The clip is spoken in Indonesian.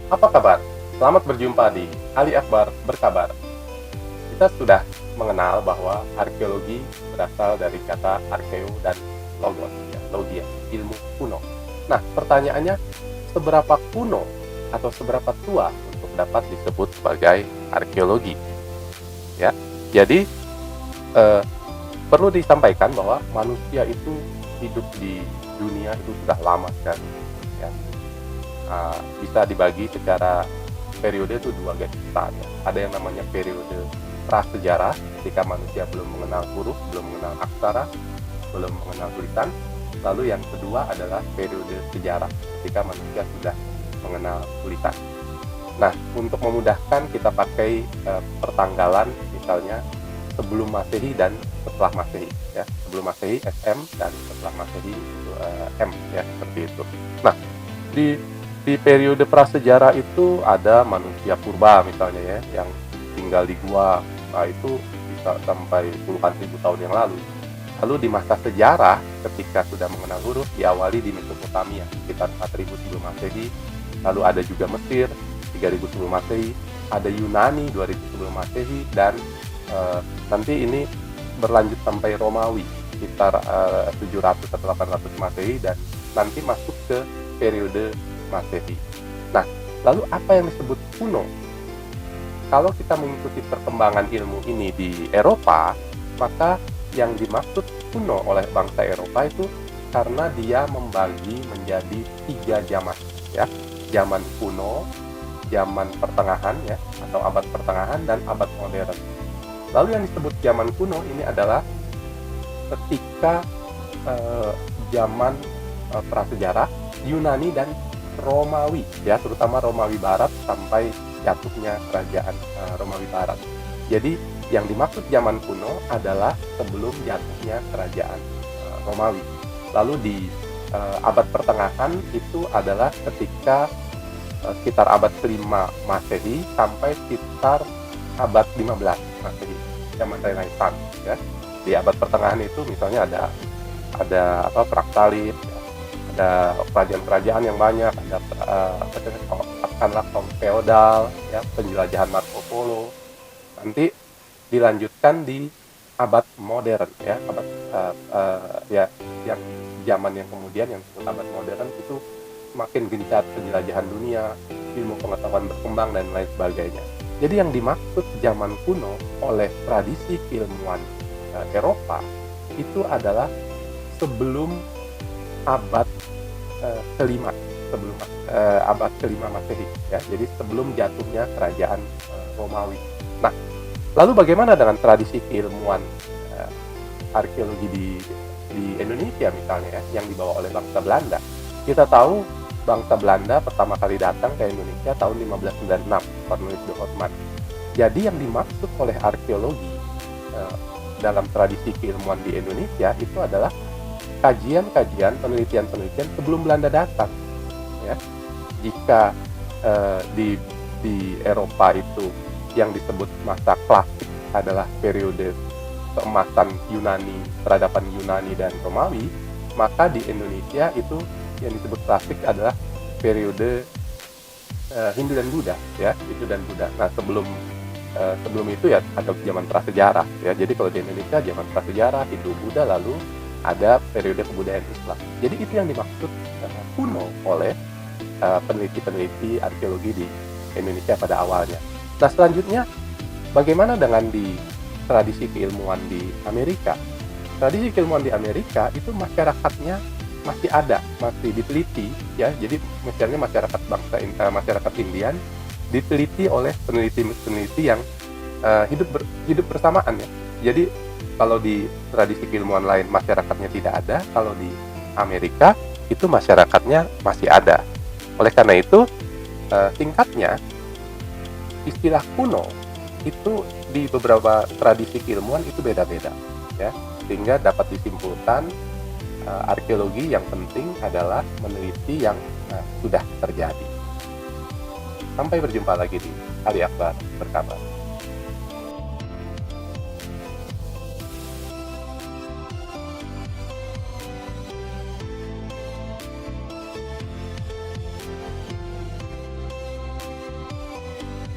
Apa kabar? Selamat berjumpa di Ali Akbar Berkabar. Kita sudah mengenal bahwa arkeologi berasal dari kata arkeo dan logos, ya, logia, ilmu kuno. Nah, pertanyaannya, seberapa kuno atau seberapa tua untuk dapat disebut sebagai arkeologi? Ya, jadi eh, perlu disampaikan bahwa manusia itu hidup di dunia itu sudah lama sekali. Ya. Bisa dibagi secara periode itu dua garis besar. Ya. Ada yang namanya periode prasejarah, ketika manusia belum mengenal huruf, belum mengenal aksara, belum mengenal tulisan. Lalu yang kedua adalah periode sejarah, ketika manusia sudah mengenal tulisan. Nah, untuk memudahkan kita pakai pertanggalan, misalnya sebelum Masehi dan setelah Masehi, ya. Sebelum Masehi SM dan setelah Masehi itu M, ya, seperti itu. Nah, di periode prasejarah itu ada manusia purba misalnya, ya, yang tinggal di gua. Nah, itu bisa sampai puluhan ribu tahun yang lalu. Lalu di masa sejarah, ketika sudah mengenal huruf, diawali di Mesopotamia sekitar 4000 sebelum Masehi. Lalu ada juga Mesir 3000 sebelum Masehi, ada Yunani 2000 sebelum Masehi, dan nanti ini berlanjut sampai Romawi sekitar 700 atau 800 Masehi, dan nanti masuk ke periode Masehi. Nah, lalu apa yang disebut kuno? Kalau kita mengikuti perkembangan ilmu ini di Eropa, maka yang dimaksud kuno oleh bangsa Eropa itu karena dia membagi menjadi 3 zaman, ya. Zaman kuno, zaman pertengahan, ya, atau abad pertengahan, dan abad modern. Lalu yang disebut zaman kuno ini adalah ketika zaman prasejarah Yunani dan Romawi, ya, terutama Romawi Barat sampai jatuhnya kerajaan Romawi Barat. Jadi yang dimaksud zaman kuno adalah sebelum jatuhnya kerajaan Romawi. Lalu di abad pertengahan itu adalah ketika sekitar abad ke-5 Masehi sampai sekitar abad 15 Masehi, zaman Renaissance, ya. Di abad pertengahan itu misalnya ada perang salib, ya. Ada kerajaan-kerajaan yang banyak, ada katakanlah kaum feodal, ya, penjelajahan Marco Polo. Nanti dilanjutkan di abad modern, ya, abad ya, yang zaman yang kemudian yang disebut abad modern itu semakin gencar penjelajahan dunia, ilmu pengetahuan berkembang, dan lain sebagainya. Jadi yang dimaksud zaman kuno oleh tradisi keilmuan Eropa itu adalah sebelum abad kelima, sebelum abad kelima Masehi, ya. Jadi sebelum jatuhnya kerajaan Romawi. Nah, lalu bagaimana dengan tradisi keilmuan arkeologi di Indonesia misalnya, ya, yang dibawa oleh bangsa Belanda? Kita tahu bangsa Belanda pertama kali datang ke Indonesia tahun 1596, Cornelis de Houtman. Jadi yang dimaksud oleh arkeologi dalam tradisi keilmuan di Indonesia itu adalah kajian-kajian, penelitian-penelitian sebelum Belanda datang, ya. Jika di Eropa itu yang disebut masa klasik adalah periode keemasan Yunani, peradaban Yunani dan Romawi, maka di Indonesia itu yang disebut klasik adalah periode Hindu dan Buddha, ya, Hindu dan Buddha. Nah, sebelum itu ya ada zaman prasejarah, ya. Jadi kalau di Indonesia zaman prasejarah, Hindu, Buddha, lalu ada periode kebudayaan Islam. Jadi itu yang dimaksud kuno oleh peneliti-peneliti arkeologi di Indonesia pada awalnya. Nah, selanjutnya bagaimana dengan di tradisi keilmuan di Amerika? Tradisi keilmuan di Amerika itu masyarakatnya masih ada, masih diteliti, ya. Jadi misalnya masyarakat Indian diteliti oleh peneliti-peneliti yang hidup bersamaan, ya. Jadi kalau di tradisi keilmuan lain masyarakatnya tidak ada, kalau di Amerika itu masyarakatnya masih ada. Oleh karena itu singkatnya istilah kuno itu di beberapa tradisi keilmuan itu beda-beda, ya. Sehingga dapat disimpulkan arkeologi yang penting adalah meneliti yang sudah terjadi. Sampai berjumpa lagi di Ali Akbar Berkabar.